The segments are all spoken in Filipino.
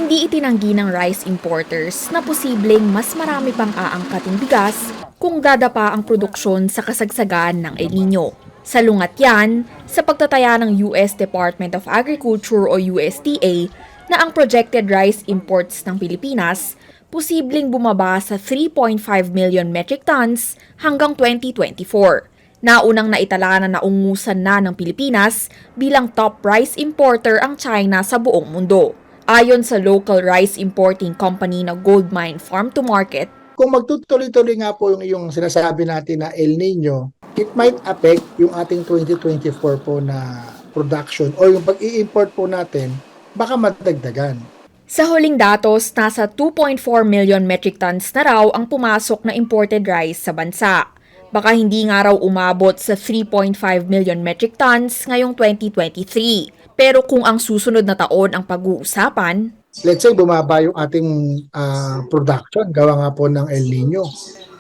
Hindi itinanggi ng rice importers na posibleng mas marami pang aangkating bigas kung dadapa ang produksyon sa kasagsagan ng El Nino. Salungat yan sa pagtataya ng US Department of Agriculture o USDA na ang projected rice imports ng Pilipinas posibleng bumaba sa 3.5 million metric tons hanggang 2024. Naunang naitala na naungusan na ng Pilipinas bilang top rice importer ang China sa buong mundo. Ayon sa local rice importing company na Goldmine Farm to Market, kung magtutuloy-tuloy nga po yung sinasabi natin na El Nino, it might affect yung ating 2024 po na production o yung pag-i-import po natin, baka madagdagan. Sa huling datos, nasa 2.4 million metric tons na raw ang pumasok na imported rice sa bansa. Baka hindi nga raw umabot sa 3.5 million metric tons ngayong 2023. Pero kung ang susunod na taon ang pag-uusapan, let's say bumaba yung ating production, gawa nga po ng El Nino.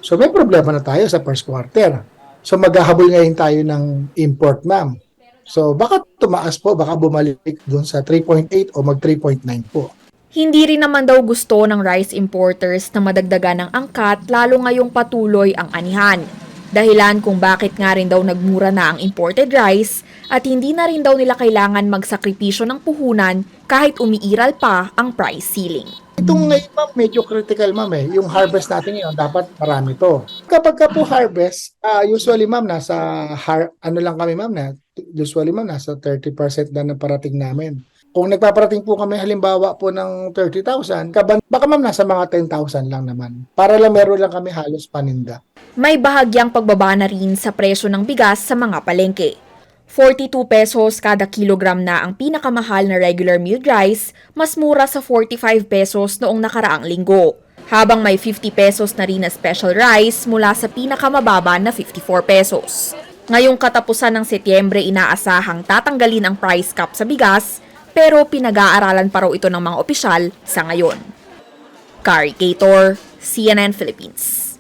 So may problema na tayo sa first quarter. So maghahabol ngayon tayo ng import, ma'am. So baka tumaas po, baka bumalik dun sa 3.8 o mag 3.9 po. hindi rin naman daw gusto ng rice importers na madagdagan ng angkat lalo ngayong patuloy ang anihan. Dahilan kung bakit nga rin daw nagmura na ang imported rice at hindi na rin daw nila kailangan magsakripisyo ng puhunan kahit umiiral pa ang price ceiling. Itong ngayon, ma'am, medyo critical, ma'am, eh. Yung harvest natin ngayon, dapat marami to. Kapag ka po harvest, usually, ma'am, nasa, lang kami, ma'am, usually, ma'am, nasa 30% na parating namin. Kung nagpaparating po kami, halimbawa po ng 30,000, baka ma'am, nasa mga 10,000 lang naman. Para lang meron lang kami halos paninda. May bahagyang pagbaba na rin sa presyo ng bigas sa mga palengke. 42 pesos kada kilogram na ang pinakamahal na regular milled rice, mas mura sa 45 pesos noong nakaraang linggo. Habang may 50 pesos na rin na special rice mula sa pinakamababa na 54 pesos. Ngayong katapusan ng Setyembre, inaasahang tatanggalin ang price cap sa bigas, pero pinag-aaralan pa raw ito ng mga opisyal sa ngayon. Kari Gator, CNN Philippines.